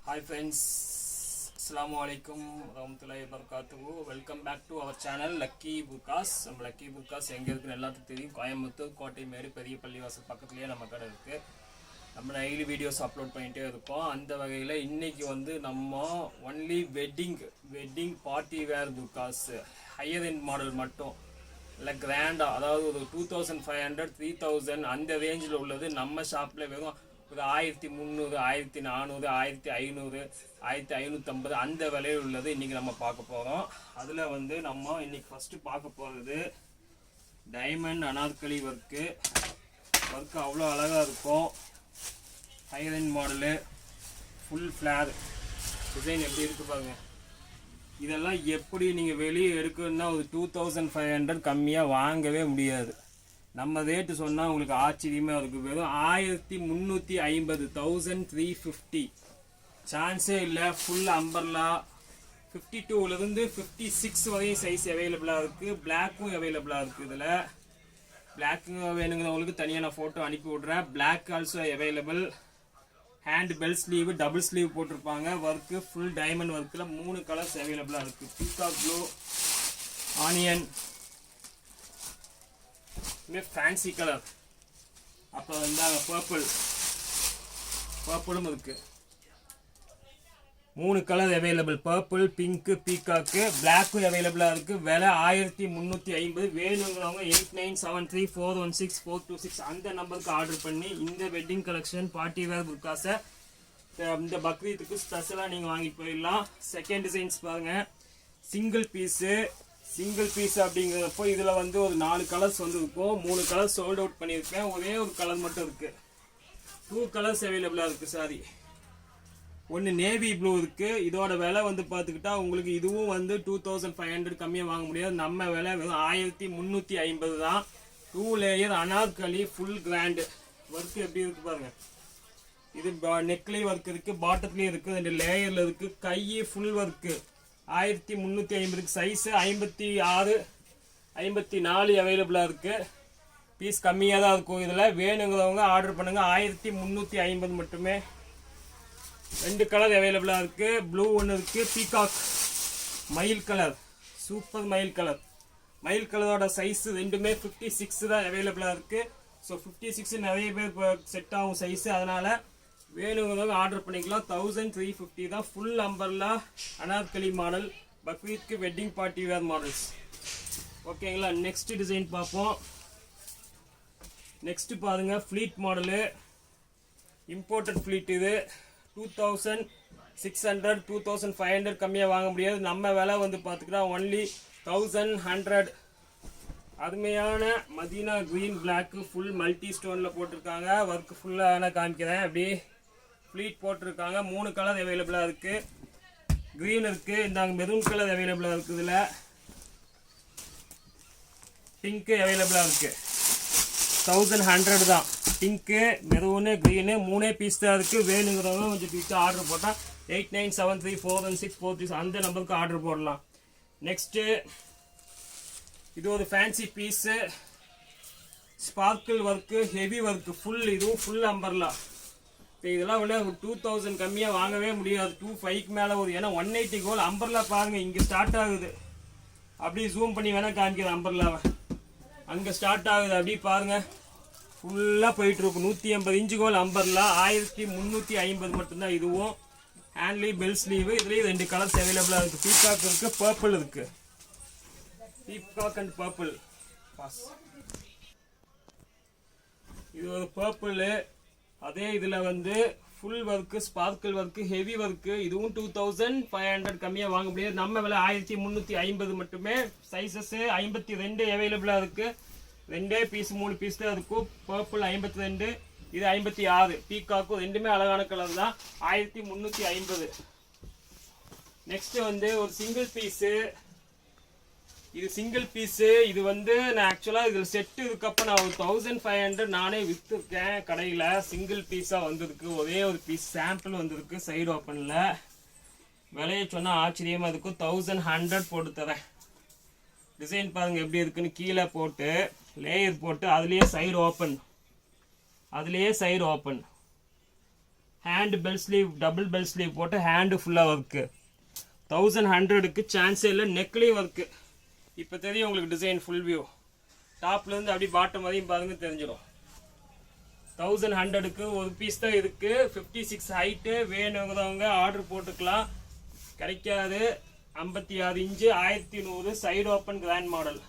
Hi friends, Assalamualaikum warahmatullahi wabarakatuh. Welcome back to our channel Lucky Burkas. நம்ம lucky புர்காஸ் எங்கே இருக்குன்னு எல்லாத்துக்கும் தெரியும். கோயம்புத்தூர் கோட்டைமேடு பெரிய பள்ளிவாசல் பக்கத்துலேயே நம்ம கடை இருக்குது. நம்ம டெய்லி வீடியோஸ் அப்லோட் பண்ணிகிட்டே இருப்போம். அந்த வகையில் இன்றைக்கி வந்து நம்ம ஒன்லி வெட்டிங் பார்ட்டி வேர் புர்காஸ் ஹையர் எண்ட் மாடல் மட்டும் இல்லை கிராண்டாக, அதாவது ஒரு 2500 3000 அந்த ரேஞ்சில் உள்ளது நம்ம ஷாப்பில் வெறும் ஒரு 1300 1400 1500 1550 அந்த விலையில் உள்ளது இன்றைக்கி நம்ம பார்க்க போகிறோம். அதில் வந்து நம்ம இன்றைக்கி ஃபஸ்ட்டு பார்க்க போகிறது டைமண்ட் அனார்கலி ஒர்க்கு அவ்வளோ அழகாக இருக்கும். Higher end model full flare design எப்படி இருக்குது பாருங்கள். இதெல்லாம் எப்படி நீங்கள் வெளியே எடுக்கணுன்னா ஒரு 2500 கம்மியாக வாங்கவே முடியாது. நம்ம ரேட்டு சொன்னால் உங்களுக்கு ஆச்சரியமாக இருக்குது. வெறும் 1350 1350 சான்ஸே இல்லை. ஃபுல் அம்பர்லா 52லேருந்து 56 வரையும் சைஸ் அவைலபிளாக இருக்குது. பிளாக்கும் அவைலபிளாக இருக்குது. இதில் பிளாக்கு வேணுங்கிறவங்களுக்கு தனியாக நான் ஃபோட்டோ அனுப்பி விட்றேன். Black also available. Hand bell sleeve double sleeve போட்டிருப்பாங்க. ஒர்க்கு ஃபுல் டைமண்ட் ஒர்க்கில் 3 கலர்ஸ் அவைலபிளாக இருக்குது. Peacock blue, onion, fancy colour, அப்புறம் வந்து பர்பிளும் இருக்கு. 3 colour available. Purple, pink, peacock, பிளாக்கும் அவைலபிளாக இருக்குது. விலை 1350. வேணுங்கிறவங்க 8973416426 அந்த நம்பருக்கு ஆர்டர் பண்ணி இந்த வெட்டிங் கலெக்ஷன் பார்ட்டி வேர் புர்காஸை இந்த பக்ரீத்துக்கு ஸ்பெஷலாக நீங்கள் வாங்கிட்டு போயிடலாம். செகண்ட் டிசைன்ஸ் பாருங்கள். சிங்கிள் பீஸ் அப்படிங்கிறப்போ இதில் வந்து ஒரு 4 கலர்ஸ் வந்து இருக்கும். 3 கலர்ஸ் சோல்ட் அவுட் பண்ணியிருக்கேன். ஒரே ஒரு கலர் மட்டும் இருக்குது. 2 கலர்ஸ் அவைலபிளாக இருக்குது. சாரி, ஒன்று நேவி ப்ளூ இருக்குது. இதோட விலை வந்து பார்த்துக்கிட்டா உங்களுக்கு இதுவும் வந்து 2500 கம்மியாக வாங்க முடியாது. நம்ம விலை 1350 தான். 2 layer Anarkali full grand work எப்படி இருக்குது பாருங்கள். இது நெக்லேயும் ஒர்க் இருக்குது, பாட்டத்துலேயும் இருக்குது, 2 லேயரில் இருக்குது. கை ஃபுல் ஒர்க்கு 1350 சைஸு 56 54 அவைலபிளாக இருக்குது. பீஸ் கம்மியாக தான் இருக்கும். இதில் வேணுங்கிறவங்க ஆர்டர் பண்ணுங்கள். 1350 மட்டுமே. 2 கலர் அவைலபிளாக இருக்குது. ப்ளூ ஒன்று இருக்குது. பீகாக் மயில் கலர், சூப்பர் மயில் கலரோட சைஸு ரெண்டுமே 56 தான் அவைலபிளாக இருக்குது. ஸோ 56 நிறைய பேர் செட் ஆகும் சைஸு. அதனால் வேணுங்கிறவங்க ஆர்டர் பண்ணிக்கலாம். 1350 தான். ஃபுல் அம்பர்லா அனார்கலி மாடல் பக்ரீத்க்கு வெட்டிங் பார்ட்டி வேர் மாடல்ஸ். ஓகேங்களா. நெக்ஸ்ட் டிசைன் பார்ப்போம். நெக்ஸ்ட் பாருங்க, ஃப்ளீட் மாடலு, இம்போர்ட்டட் ஃப்ளீட். இது 2600 2500 கம்மியாக வாங்க முடியாது. நம்ம விலை வந்து பார்த்துக்கிட்டா ஒன்லி 1100. அருமையான Madina green black full multi ஸ்டோனில் போட்டிருக்காங்க. ஒர்க் ஃபுல்லாக காமிக்கிறேன். அப்படி ஃப்ளீட் போட்டிருக்காங்க. 3 கலர் அவைலபிளாக இருக்குது. க்ரீன் இருக்குது, இந்தாங்க மெரூன் கலர் அவைலபிளாக இருக்குது. இதில் பிங்க்கு அவைலபிளாக இருக்குது. 1100 தான். பிங்க்கு, மெரூனு, க்ரீனு 3 பீஸ் தான் இருக்குது. வேணுங்கிறவங்க கொஞ்சம் பீஸாக ஆர்டர் போட்டால் 8973416436 அந்த நம்பருக்கு ஆர்டர் போடலாம். நெக்ஸ்ட்டு இது ஒரு fancy piece, sparkle work, heavy work full. இதுவும் ஃபுல் அம்பர்லா. இப்போ இதெல்லாம் விட 2000 கம்மியாக வாங்கவே முடியாது. 2500 மேலே ஒரு, ஏன்னா 180 கோல் அம்பர்லா பாருங்கள். இங்கே ஸ்டார்ட் ஆகுது. அப்படியே ஜூம் பண்ணி வேணால் காமிக்கிற அம்பர்லாவை. அங்கே ஸ்டார்ட் ஆகுது. அப்படியே பாருங்கள், ஃபுல்லாக போயிட்டுருக்கும். 180 இன்ச்சு கோல் அம்பர்லா 1350 மட்டும்தான். இதுவும் ஹேண்ட்லி பெல் ஸ்லீவு. இதுலேயும் 2 கலர்ஸ் அவைலபிளாக இருக்குது. பீகாக் இருக்குது, பர்பிள் இருக்குது. பீகாக் அண்ட் பர்பிள் பாஸ். இது ஒரு பர்பிள். அதே இதில் வந்து full work, sparkle work, heavy work. இதுவும் 2500 கம்மியாக வாங்க முடியாது. நம்ம விலை 1350 மட்டுமே. சைஸஸ் 52 அவைலபிளாக இருக்குது. 2 பீஸ் 3 பீஸ் தான் இருக்கும். பர்பிள் 52, இது 56. பீகாக்கும் ரெண்டுமே அழகான கலர் தான். 1350. நெக்ஸ்ட்டு வந்து ஒரு சிங்கிள் பீஸு. இது சிங்கிள் பீஸு. இது வந்து நான் ஆக்சுவலாக இதில் செட்டு இதுக்கப்போ நான் ஒரு 1500 நானே விற்றுருக்கேன் கடையில். சிங்கிள் பீஸாக வந்திருக்கு. ஒரே ஒரு பீஸ் சாம்பிள் வந்திருக்கு சைடு ஓப்பனில். விலையை சொன்னால் ஆச்சரியமாக இருக்கும். 1100 போட்டு தரேன். டிசைன் பாருங்கள் எப்படி இருக்குன்னு. கீழே போட்டு லேயர் போட்டு அதுலேயே side open hand bell sleeve double bell sleeve போட்டு ஹேண்டு ஃபுல்லாக ஒர்க்கு 1100க்கு சான்ஸே இல்லை. நெக்லேயும் ஒர்க்கு. இப்போ தெரியும் உங்களுக்கு டிசைன் ஃபுல் வியூ டாப்லேருந்து அப்படி பாட்டம் வரையும் பாருங்க தெரிஞ்சிடும். 1100க்கு ஒரு பீஸ் தான் இருக்குது. 56 ஹைட்டு வேணுங்கிறவங்க ஆர்டர் போட்டுக்கலாம். கிடைக்காது. 56 inch 1100 side open grand model.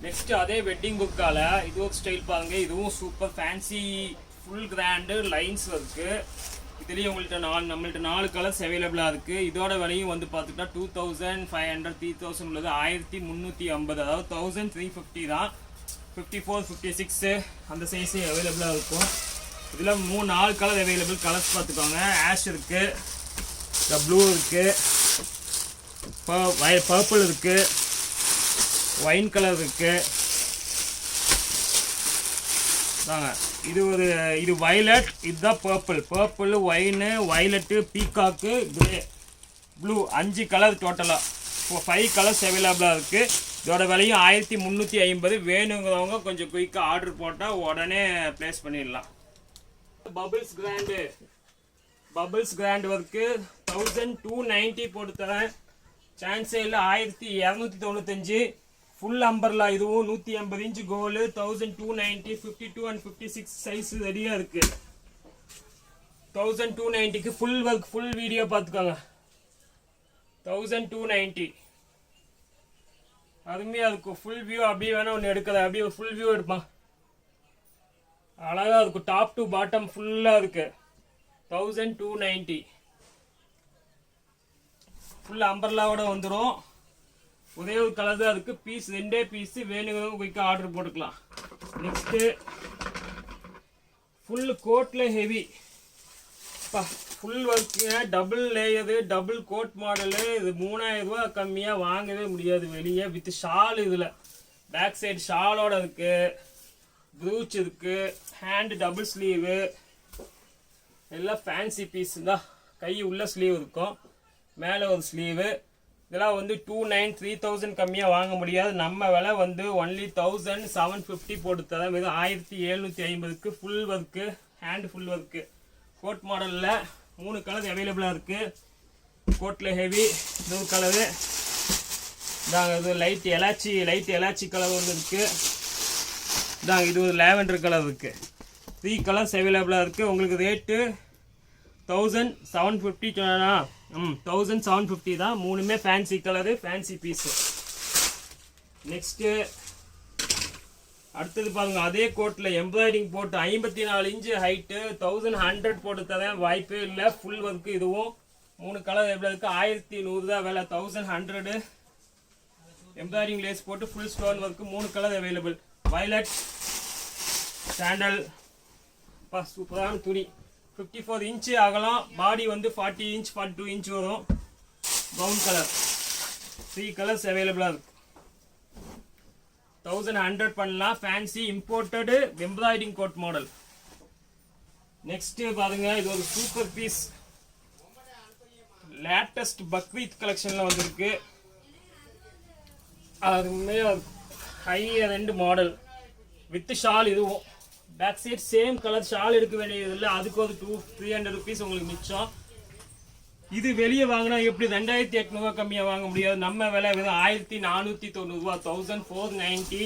Next அதே வெட்டிங் புக்கால இது ஒரு ஸ்டைல் பாருங்க. இதுவும் super fancy full grand lines இருக்கு. இதுலேயும் உங்கள்கிட்ட நம்மள்ட்ட 4 கலர்ஸ் அவைலபிளாக இருக்குது. இதோட விலையும் வந்து பார்த்துக்கிட்டா 2500 3000 உள்ளது 1350, அதாவது 1350 தான். 54 56 அந்த சைஸு அவைலபிளாக இருக்கும். இதில் 4 கலர் அவைலபிள். கலர்ஸ் பார்த்துக்கோங்க. ஆஷ் இருக்குது, ப்ளூ இருக்குது, பர்பிள் இருக்குது, ஒயின் கலர் இருக்குது. தாங்க இது வயலட், இதுதான் purple, wine, violet, peacock, grey, blue 5 colour டோட்டலாக. இப்போ 5 கலர்ஸ் அவைலபிளாக இருக்குது. இதோட விலையும் 1350. வேணுங்கிறவங்க கொஞ்சம் குயிக்காக ஆர்டர் போட்டால் உடனே ப்ளேஸ் பண்ணிடலாம். பபிள்ஸ் கிராண்ட் ஒர்க்கு 1290 போட்டு தரேன். சான்ஸே இல்லை. 1295 ஃபுல் அம்பர்லா. இதுவும் 150 இன்ச்சு கோலு 1290. 52 and 56 சைஸ் ரெடியாக இருக்குது. 1290க்கு ஃபுல் ஒர்க் ஃபுல் வீடியோ பார்த்துக்கோங்க. 1290 அருமையாக இருக்கும். ஃபுல் வியூ அப்படியே வேணா ஒன்று எடுக்காது. அப்படியே ஒரு ஃபுல் வியூ எடுப்பான். அழகாக இருக்கும். டாப் டு பாட்டம் ஃபுல்லாக இருக்குது. 1290 ஃபுல் அம்பர்லாவோட வந்துடும். ஒரே ஒரு கலர் தான் இருக்குது. Piece 2 piece. வேணுங்கிறவங்க குயிக்காக ஆர்டர் போட்டுக்கலாம். நெக்ஸ்ட்டு ஃபுல் கோட்டில் heavy full work double layer double coat model. இது 3000 ரூபா கம்மியாக வாங்கவே முடியாது வெளியே. வித் ஷால் இதில் பேக் சைடு ஷாலோட இருக்குது. ப்ரூச் இருக்குது. Hand double sleeve. எல்லாம் ஃபேன்சி பீஸ் தான். கை உள்ள ஸ்லீவ் இருக்கும், மேலே ஒரு ஸ்லீவு. இதெல்லாம் வந்து 2900 3000 கம்மியாக வாங்க முடியாது. நம்ம விலை வந்து ஒன்லி 1750 போட்டு தரேன். வெறும் 1750க்கு full work hand full work. Coat மாடலில் 3 கலர் அவைலபிளாக இருக்குது. கோட்டில் ஹெவி இது ஒரு கலரு. இதாங்க இது லைட் எலாச்சி கலர் ஒன்று இருக்குது. இதாங்க இது ஒரு லேவெண்டர் கலர் இருக்குது. 3 கலர்ஸ் அவைலபிளாக இருக்குது. உங்களுக்கு ரேட்டு 1750 சொன்னா 1750 தான். 3மே fancy colour, fancy piece. Next அடுத்தது பாருங்க. அதே கோட்டில் எம்ப்ராய்டிங் போட்டு 54 இன்ச்சு ஹைட்டு 1100 போட்டு தரேன். வாய்ப்பே இல்லை. Full work. இதுவும் 3 கலர் எவ்வளோ இருக்குது? 1100 தான் விலை. 1100 எம்ப்ராய்டிங் லேஸ் போட்டு full stone work. 3 colour available. Violet, sandal. சூப்பரான துணி. 54 இன்ச்சு ஆகலாம். பாடி வந்து 40 இன்ச் 42 இன்ச் வரும். Brown colour. 3 கலர்ஸ் அவைலபிளாக இருக்கு. 1100 பண்ணலாம். Fancy imported embroidering coat model. Next பாருங்க. இது ஒரு சூப்பர் பீஸ். லேட்டஸ்ட் பக்ரீத் கலெக்ஷனில் வந்திருக்கு. அதுமே ஹை ரெண்டு மாடல் வித் ஷால். இதுவும் back side same colour. Shawl எடுக்க வேண்டியது இல்லை. அதுக்கு ஒரு 300 ருபீஸ் உங்களுக்கு மிச்சம். இது வெளியே வாங்கினா எப்படி 2800 கம்மியாக வாங்க முடியாது. நம்ம விலை வெறும் 1490 1490.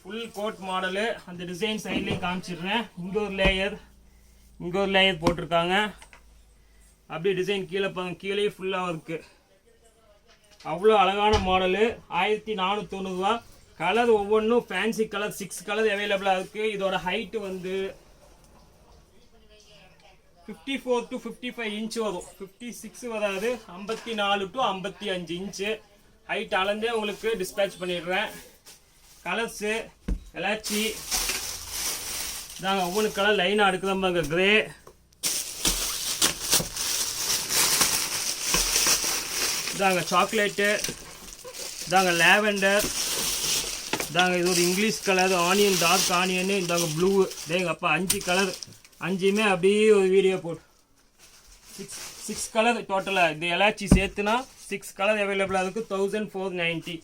Full code model. அந்த டிசைன் சைட்லேயும் காமிச்சிடுறேன். இங்கே ஒரு லேயர் போட்டிருக்காங்க. அப்படியே டிசைன் கீழே பாருங்க. கீழே ஃபுல்லாக இருக்குது. அவ்வளோ அழகான மாடலு. 1490. கலர் ஒவ்வொன்றும் ஃபேன்சி கலர். 6 கலர் அவைலபிளாக இருக்குது. இதோட ஹைட்டு வந்து 54 to 55 இன்ச்சு வரும். 56 வராது. 54 to 55 இன்ச்சு ஹைட் அளந்தே உங்களுக்கு டிஸ்பேச் பண்ணிடுறேன். கலர்ஸு எலாச்சி தாங்க. ஒவ்வொரு கலர் லைனாக எடுக்கிறோம் பாருங்க. கிரே, இதாங்க சாக்லேட்டு, இதாங்க லேவெண்டர், இதாங்க இது ஒரு English colour onion, dark onion, இதாங்க ப்ளூ. தேங்க அப்பா 5 கலர். 5மே அப்படியே ஒரு வீடியோ போட்டு 6 கலர் டோட்டலாக. இந்த எலாச்சி சேர்த்துனா 6 கலர் அவைலபிளாக இருக்குது. 1490.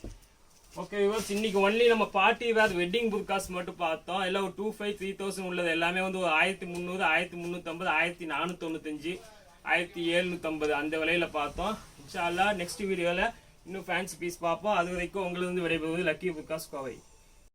ஓகே வியூவர்ஸ், இன்னைக்கு ஒன்லி நம்ம பார்ட்டி வேர் வெட்டிங் புர்காஸ் மட்டும் பார்த்தோம். எல்லாம் ஒரு 2500-3000 உள்ளது எல்லாமே வந்து ஒரு 1300, 1350, 1495, 1750 அந்த விலையில பார்த்தோம். இன்ஷா அல்லாஹ் நெக்ஸ்ட் வீடியோல இன்னும் ஃபேன்சி பீஸ் பார்ப்போம். அது வரைக்கும் உங்களுக்கு வந்து விடைபெறுவது லக்கி புர்காஸ் கோவை.